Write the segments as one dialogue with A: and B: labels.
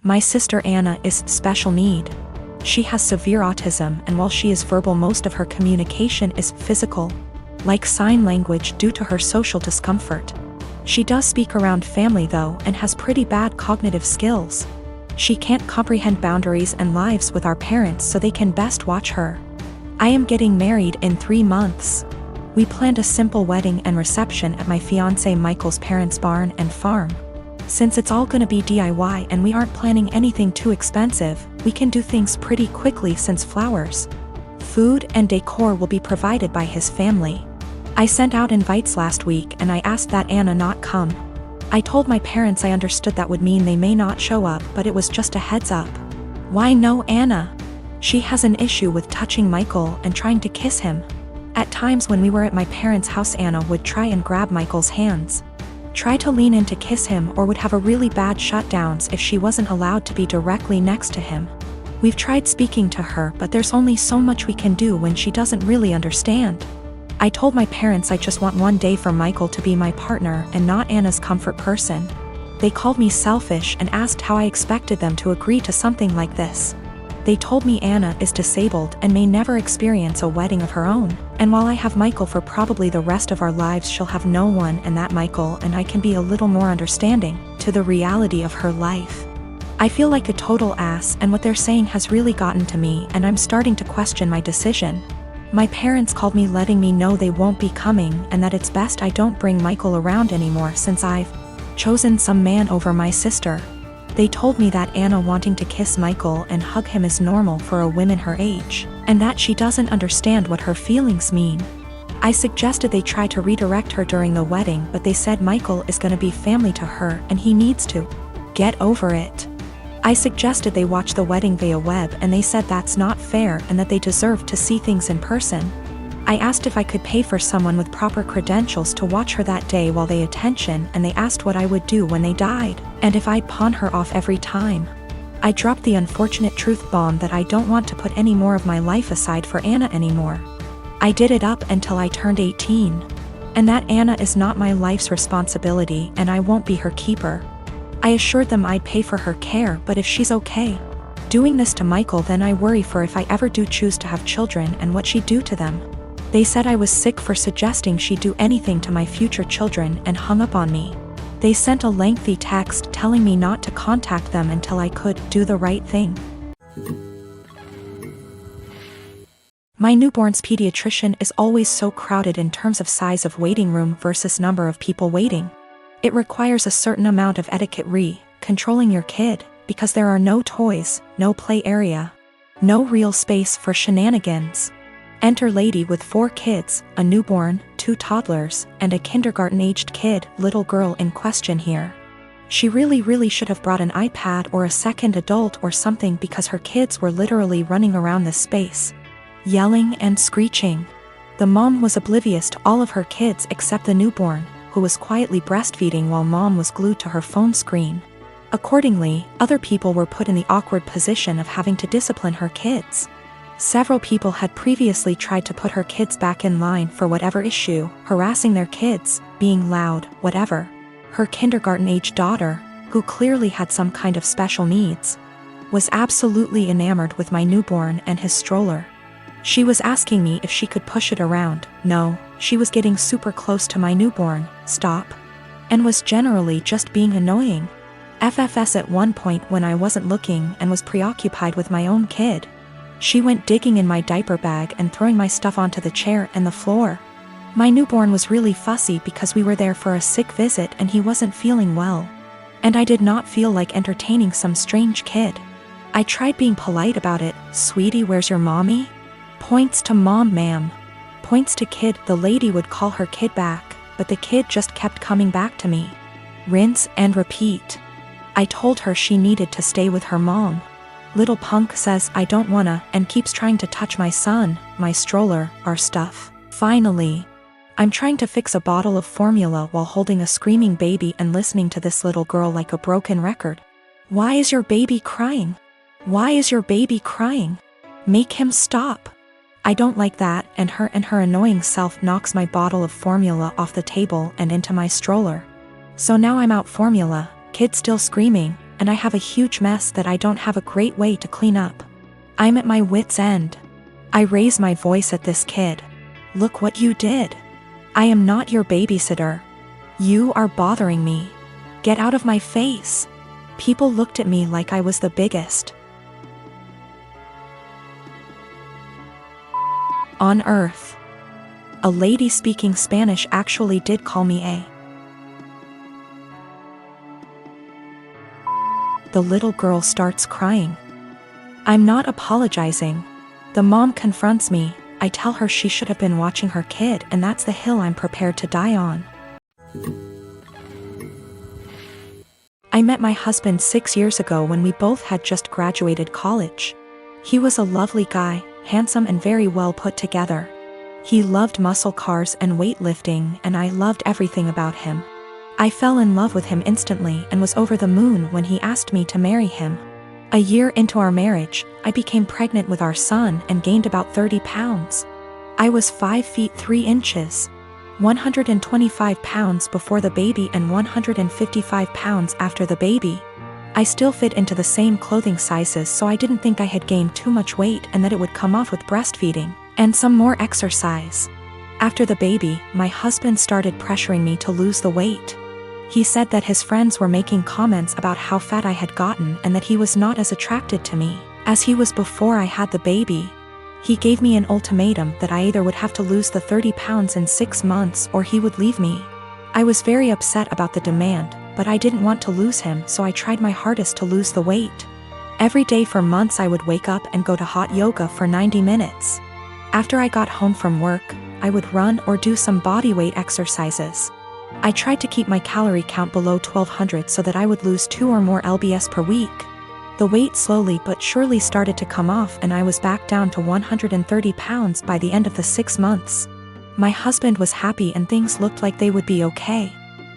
A: My sister Anna is special need. She has severe autism, and while she is verbal, most of her communication is physical, like sign language, due to her social discomfort. She does speak around family though, and has pretty bad cognitive skills. She can't comprehend boundaries and lives with our parents, so they can best watch her. I am getting married in 3 months. We planned a simple wedding and reception at my fiancé Michael's parents' barn and farm. Since it's all gonna be DIY and we aren't planning anything too expensive, we can do things pretty quickly since flowers, food, and decor will be provided by his family. I sent out invites last week and I asked that Anna not come. I told my parents I understood that would mean they may not show up, but it was just a heads up. Why no Anna? She has an issue with touching Michael and trying to kiss him. At times when we were at my parents' house, Anna would try and grab Michael's hands, try to lean in to kiss him, or would have a really bad shutdowns if she wasn't allowed to be directly next to him. We've tried speaking to her, but there's only so much we can do when she doesn't really understand. I told my parents I just want one day for Michael to be my partner and not Anna's comfort person. They called me selfish and asked how I expected them to agree to something like this. They told me Anna is disabled and may never experience a wedding of her own, and while I have Michael for probably the rest of our lives, she'll have no one, and that Michael and I can be a little more understanding to the reality of her life. I feel like a total ass, and what they're saying has really gotten to me, and I'm starting to question my decision. My parents called me letting me know they won't be coming and that it's best I don't bring Michael around anymore since I've chosen some man over my sister. They told me that Anna wanting to kiss Michael and hug him is normal for a woman her age, and that she doesn't understand what her feelings mean. I suggested they try to redirect her during the wedding, but they said Michael is gonna be family to her and he needs to get over it. I suggested they watch the wedding via web, and they said that's not fair and that they deserve to see things in person. I asked if I could pay for someone with proper credentials to watch her that day while they attention, and they asked what I would do when they died, and if I'd pawn her off every time. I dropped the unfortunate truth bomb that I don't want to put any more of my life aside for Anna anymore. I did it up until I turned 18. And that Anna is not my life's responsibility and I won't be her keeper. I assured them I'd pay for her care, but if she's okay doing this to Michael, then I worry for if I ever do choose to have children and what she'd do to them. They said I was sick for suggesting she'd do anything to my future children and hung up on me. They sent a lengthy text telling me not to contact them until I could do the right thing. My newborn's pediatrician is always so crowded in terms of size of waiting room versus number of people waiting. It requires a certain amount of etiquette controlling your kid, because there are no toys, no play area, no real space for shenanigans. Enter lady with 4 kids, a newborn, 2 toddlers, and a kindergarten-aged kid, little girl in question here. She really should have brought an iPad or a second adult or something, because her kids were literally running around this space, yelling and screeching. The mom was oblivious to all of her kids except the newborn, who was quietly breastfeeding while mom was glued to her phone screen. Accordingly, other people were put in the awkward position of having to discipline her kids. Several people had previously tried to put her kids back in line for whatever issue, harassing their kids, being loud, whatever. Her kindergarten-age daughter, who clearly had some kind of special needs, was absolutely enamored with my newborn and his stroller. She was asking me if she could push it around. No, she was getting super close to my newborn, stop, and was generally just being annoying. FFS at one point when I wasn't looking and was preoccupied with my own kid. She went digging in my diaper bag and throwing my stuff onto the chair and the floor. My newborn was really fussy because we were there for a sick visit and he wasn't feeling well. And I did not feel like entertaining some strange kid. I tried being polite about it. Sweetie, where's your mommy? Points to mom, ma'am. Points to kid. The lady would call her kid back, but the kid just kept coming back to me. Rinse and repeat. I told her she needed to stay with her mom. Little punk says I don't wanna and keeps trying to touch my son, my stroller, our stuff. Finally, I'm trying to fix a bottle of formula while holding a screaming baby and listening to this little girl like a broken record. Why is your baby crying? Why is your baby crying? Make him stop. I don't like that, and her annoying self knocks my bottle of formula off the table and into my stroller. So now I'm out formula, kid still screaming, and I have a huge mess that I don't have a great way to clean up. I'm at my wit's end. I raise my voice at this kid. Look what you did. I am not your babysitter. You are bothering me. Get out of my face. People looked at me like I was the biggest on earth. A lady speaking Spanish actually did call me a. The little girl starts crying. I'm not apologizing. The mom confronts me. I tell her she should have been watching her kid, and that's the hill I'm prepared to die on. I met my husband 6 years ago when we both had just graduated college. He was a lovely guy, handsome and very well put together. He loved muscle cars and weightlifting, and I loved everything about him. I fell in love with him instantly and was over the moon when he asked me to marry him. A year into our marriage, I became pregnant with our son and gained about 30 pounds. I was 5 feet 3 inches, 125 pounds before the baby and 155 pounds after the baby. I still fit into the same clothing sizes, so I didn't think I had gained too much weight and that it would come off with breastfeeding and some more exercise. After the baby, my husband started pressuring me to lose the weight. He said that his friends were making comments about how fat I had gotten and that he was not as attracted to me as he was before I had the baby. He gave me an ultimatum that I either would have to lose the 30 pounds in 6 months or he would leave me. I was very upset about the demand, but I didn't want to lose him, so I tried my hardest to lose the weight. Every day for months I would wake up and go to hot yoga for 90 minutes. After I got home from work, I would run or do some bodyweight exercises. I tried to keep my calorie count below 1200 so that I would lose 2 or more lbs per week. The weight slowly but surely started to come off and I was back down to 130 pounds by the end of the 6 months. My husband was happy and things looked like they would be okay.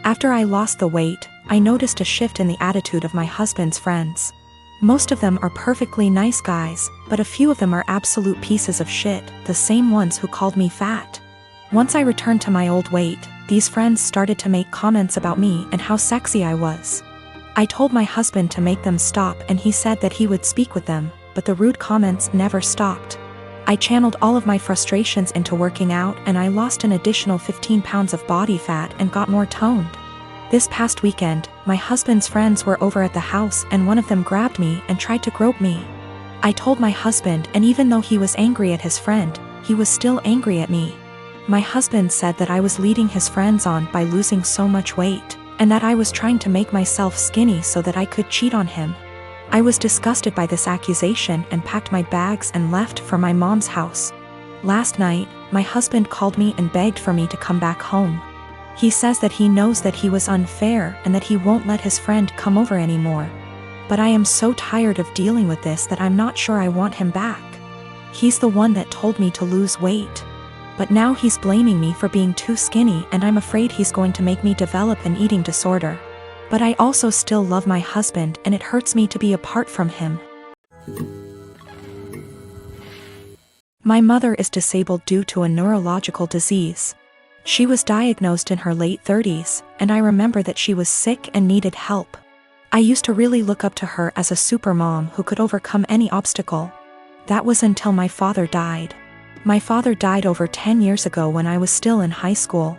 A: After I lost the weight, I noticed a shift in the attitude of my husband's friends. Most of them are perfectly nice guys, but a few of them are absolute pieces of shit, the same ones who called me fat. Once I returned to my old weight, these friends started to make comments about me and how sexy I was. I told my husband to make them stop and he said that he would speak with them, but the rude comments never stopped. I channeled all of my frustrations into working out and I lost an additional 15 pounds of body fat and got more toned. This past weekend, my husband's friends were over at the house and one of them grabbed me and tried to grope me. I told my husband, and even though he was angry at his friend, he was still angry at me. My husband said that I was leading his friends on by losing so much weight, and that I was trying to make myself skinny so that I could cheat on him. I was disgusted by this accusation and packed my bags and left for my mom's house. Last night, my husband called me and begged for me to come back home. He says that he knows that he was unfair and that he won't let his friend come over anymore. But I am so tired of dealing with this that I'm not sure I want him back. He's the one that told me to lose weight. But now he's blaming me for being too skinny and I'm afraid he's going to make me develop an eating disorder. But I also still love my husband and it hurts me to be apart from him. My mother is disabled due to a neurological disease. She was diagnosed in her late 30s, and I remember that she was sick and needed help. I used to really look up to her as a supermom who could overcome any obstacle. That was until my father died. My father died over 10 years ago when I was still in high school.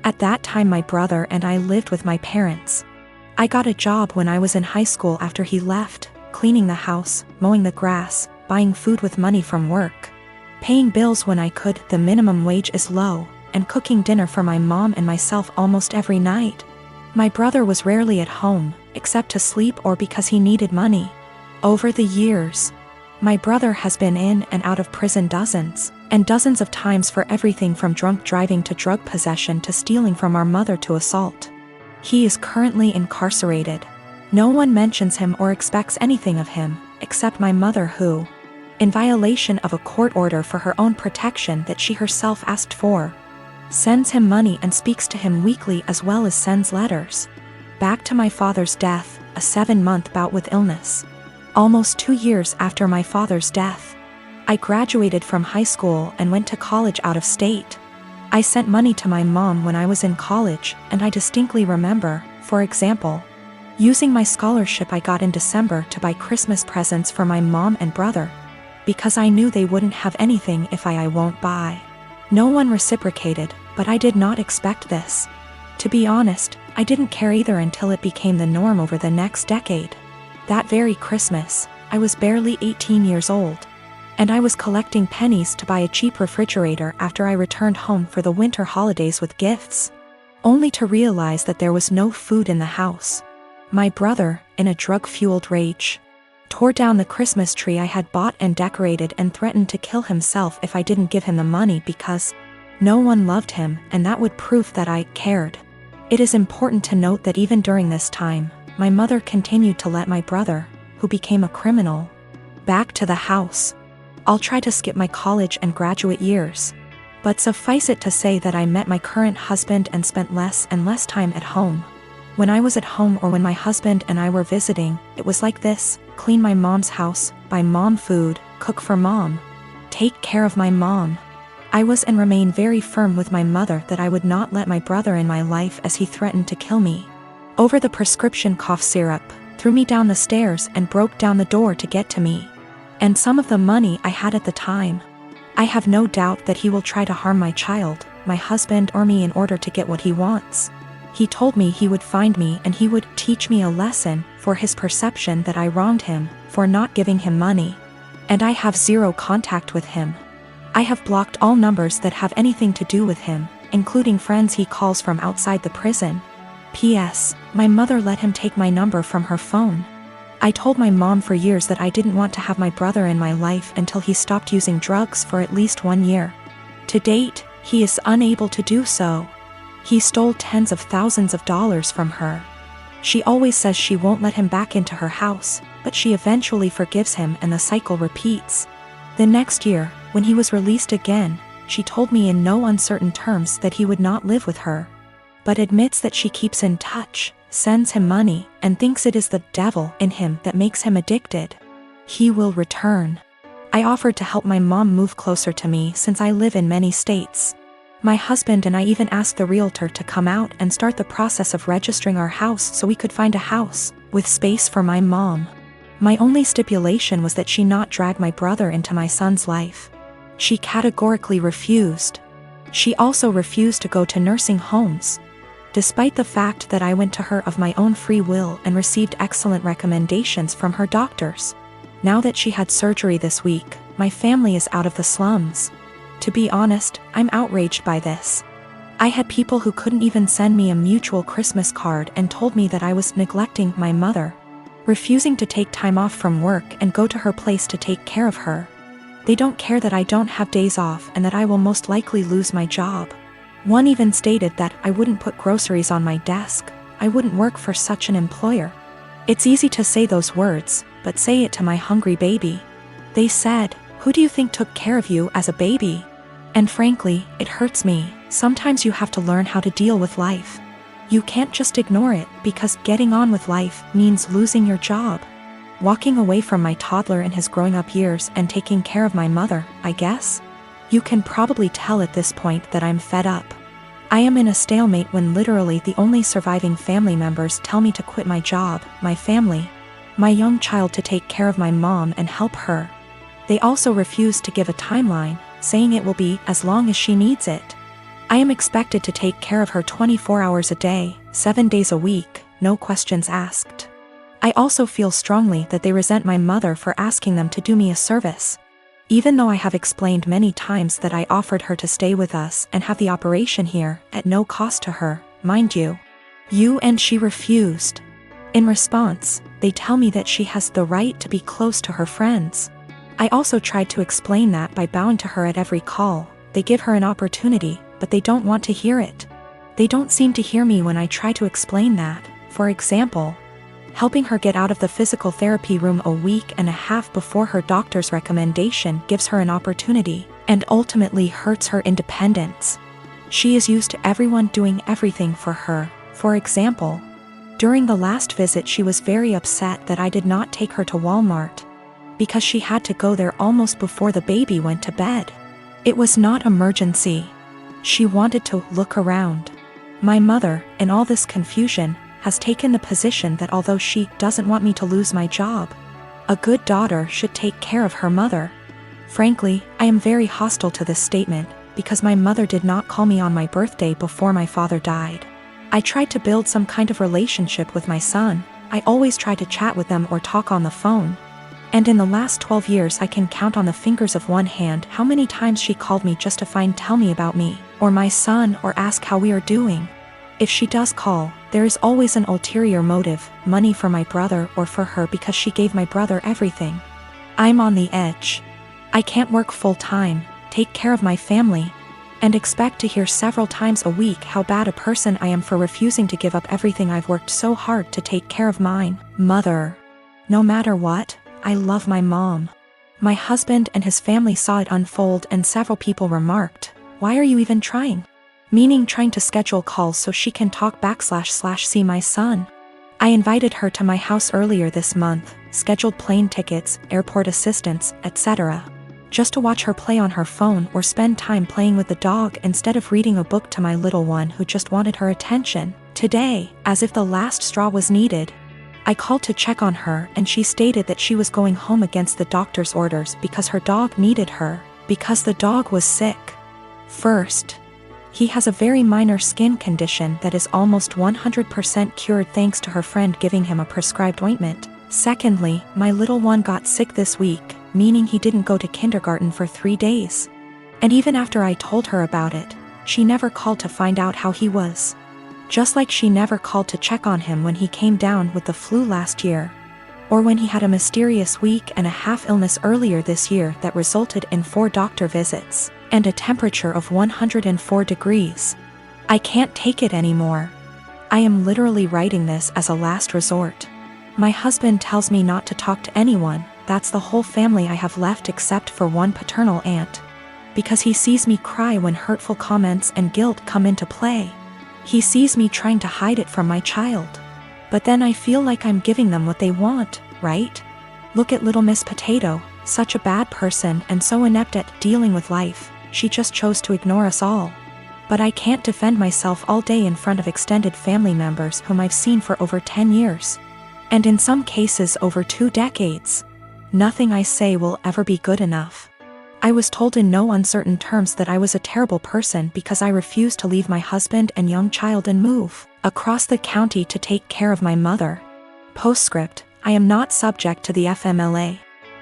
A: At that time my brother and I lived with my parents. I got a job when I was in high school after he left, cleaning the house, mowing the grass, buying food with money from work, paying bills when I could, the minimum wage is low, and cooking dinner for my mom and myself almost every night. My brother was rarely at home, except to sleep or because he needed money. Over the years, my brother has been in and out of prison dozens and dozens of times for everything from drunk driving to drug possession to stealing from our mother to assault. He is currently incarcerated. No one mentions him or expects anything of him, except my mother who, in violation of a court order for her own protection that she herself asked for, sends him money and speaks to him weekly as well as sends letters. Back to my father's death, a 7-month bout with illness. Almost 2 years after my father's death, I graduated from high school and went to college out of state. I sent money to my mom when I was in college, and I distinctly remember, for example, using my scholarship I got in December to buy Christmas presents for my mom and brother, because I knew they wouldn't have anything if I won't buy. No one reciprocated, but I did not expect this. To be honest, I didn't care either until it became the norm over the next decade. That very Christmas, I was barely 18 years old, and I was collecting pennies to buy a cheap refrigerator after I returned home for the winter holidays with gifts, only to realize that there was no food in the house. My brother, in a drug-fueled rage, tore down the Christmas tree I had bought and decorated and threatened to kill himself if I didn't give him the money because no one loved him, and that would prove that I cared. It is important to note that even during this time, my mother continued to let my brother, who became a criminal, back to the house. I'll try to skip my college and graduate years, but suffice it to say that I met my current husband and spent less and less time at home. When I was at home or when my husband and I were visiting, it was like this: clean my mom's house, buy mom food, cook for mom, take care of my mom. I was and remain very firm with my mother that I would not let my brother in my life as he threatened to kill me over the prescription cough syrup, threw me down the stairs and broke down the door to get to me, and some of the money I had at the time. I have no doubt that he will try to harm my child, my husband or me in order to get what he wants. He told me he would find me and he would teach me a lesson for his perception that I wronged him for not giving him money. And I have zero contact with him. I have blocked all numbers that have anything to do with him, including friends he calls from outside the prison. P.S. My mother let him take my number from her phone. I told my mom for years that I didn't want to have my brother in my life until he stopped using drugs for at least 1 year. To date, he is unable to do so. He stole tens of thousands of dollars from her. She always says she won't let him back into her house, but she eventually forgives him and the cycle repeats. The next year, when he was released again, she told me in no uncertain terms that he would not live with her, but admits that she keeps in touch, sends him money, and thinks it is the devil in him that makes him addicted. He will return. I offered to help my mom move closer to me since I live in many states. My husband and I even asked the realtor to come out and start the process of registering our house so we could find a house with space for my mom. My only stipulation was that she not drag my brother into my son's life. She categorically refused. She also refused to go to nursing homes, despite the fact that I went to her of my own free will and received excellent recommendations from her doctors. Now that she had surgery this week, my family is out of the slums. To be honest, I'm outraged by this. I had people who couldn't even send me a mutual Christmas card and told me that I was neglecting my mother, refusing to take time off from work and go to her place to take care of her. They don't care that I don't have days off and that I will most likely lose my job. One even stated that I wouldn't put groceries on my desk. I wouldn't work for such an employer. It's easy to say those words, but say it to my hungry baby. They said, "Who do you think took care of you as a baby?" And frankly, it hurts me. Sometimes you have to learn how to deal with life. You can't just ignore it because getting on with life means losing your job. Walking away from my toddler in his growing up years and taking care of my mother, I guess? You can probably tell at this point that I'm fed up. I am in a stalemate when literally the only surviving family members tell me to quit my job, my family, my young child to take care of my mom and help her. They also refuse to give a timeline, saying it will be as long as she needs it. I am expected to take care of her 24 hours a day, 7 days a week, no questions asked. I also feel strongly that they resent my mother for asking them to do me a service. Even though I have explained many times that I offered her to stay with us and have the operation here, at no cost to her, mind you. And she refused. In response, they tell me that she has the right to be close to her friends. I also tried to explain that by bowing to her at every call. They give her an opportunity, but they don't want to hear it. They don't seem to hear me when I try to explain that. For example, helping her get out of the physical therapy room a week and a half before her doctor's recommendation gives her an opportunity, and ultimately hurts her independence. She is used to everyone doing everything for her. For example, during the last visit she was very upset that I did not take her to Walmart, because she had to go there almost before the baby went to bed. It was not emergency. She wanted to look around. My mother, in all this confusion, has taken the position that although she doesn't want me to lose my job, a good daughter should take care of her mother. Frankly, I am very hostile to this statement, because my mother did not call me on my birthday before my father died. I tried to build some kind of relationship with my son. I always try to chat with them or talk on the phone. And in the last 12 years I can count on the fingers of one hand how many times she called me just to tell me about me, or my son, or ask how we are doing. If she does call, there is always an ulterior motive, money for my brother or for her because she gave my brother everything. I'm on the edge. I can't work full-time, take care of my family, and expect to hear several times a week how bad a person I am for refusing to give up everything I've worked so hard to take care of mine. Mother. No matter what, I love my mom. My husband and his family saw it unfold and several people remarked, "Why are you even trying?" Meaning trying to schedule calls so she can talk / see my son. I invited her to my house earlier this month, scheduled plane tickets, airport assistance, etc. Just to watch her play on her phone or spend time playing with the dog instead of reading a book to my little one who just wanted her attention. Today, as if the last straw was needed, I called to check on her and she stated that she was going home against the doctor's orders because her dog needed her, because the dog was sick. First, he has a very minor skin condition that is almost 100% cured thanks to her friend giving him a prescribed ointment. Secondly, my little one got sick this week, meaning he didn't go to kindergarten for 3 days. And even after I told her about it, she never called to find out how he was. Just like she never called to check on him when he came down with the flu last year, or when he had a mysterious week-and-a-half illness earlier this year that resulted in 4 doctor visits and a temperature of 104 degrees. I can't take it anymore. I am literally writing this as a last resort. My husband tells me not to talk to anyone. That's the whole family I have left except for one paternal aunt, because he sees me cry when hurtful comments and guilt come into play. He sees me trying to hide it from my child. But then I feel like I'm giving them what they want, right? Look at little Miss Potato, such a bad person and so inept at dealing with life. She just chose to ignore us all. But I can't defend myself all day in front of extended family members whom I've seen for over 10 years. And in some cases over 2 decades. Nothing I say will ever be good enough. I was told in no uncertain terms that I was a terrible person because I refused to leave my husband and young child and move across the county to take care of my mother. Postscript, I am not subject to the FMLA.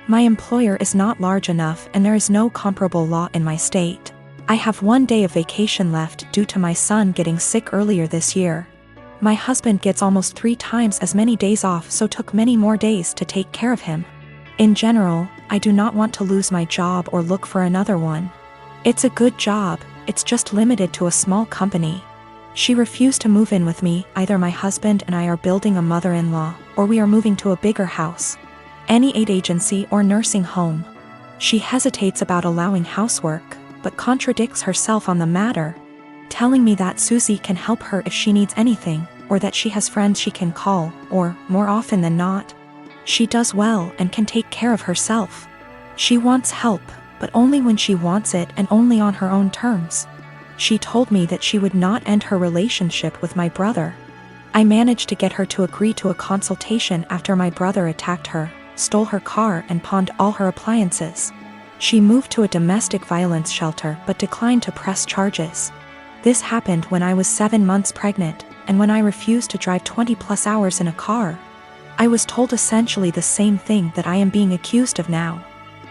A: My employer is not large enough and there is no comparable law in my state. I have 1 day of vacation left due to my son getting sick earlier this year. My husband gets almost 3 times as many days off, so took many more days to take care of him. In general, I do not want to lose my job or look for another one. It's a good job, it's just limited to a small company. She refused to move in with me. Either my husband and I are building a mother-in-law, or we are moving to a bigger house, any aid agency or nursing home. She hesitates about allowing housework, but contradicts herself on the matter, telling me that Susie can help her if she needs anything, or that she has friends she can call, or, more often than not, she does well and can take care of herself. She wants help, but only when she wants it and only on her own terms. She told me that she would not end her relationship with my brother. I managed to get her to agree to a consultation after my brother attacked her, stole her car and pawned all her appliances. She moved to a domestic violence shelter but declined to press charges. This happened when I was 7 months pregnant, and when I refused to drive 20+ hours in a car. I was told essentially the same thing that I am being accused of now.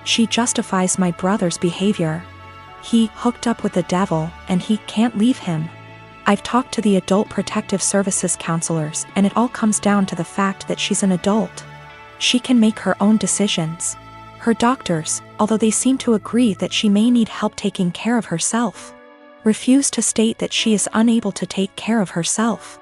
A: She justifies my brother's behavior. He hooked up with the devil, and he can't leave him. I've talked to the Adult Protective Services counselors, and it all comes down to the fact that she's an adult. She can make her own decisions. Her doctors, although they seem to agree that she may need help taking care of herself, refuse to state that she is unable to take care of herself.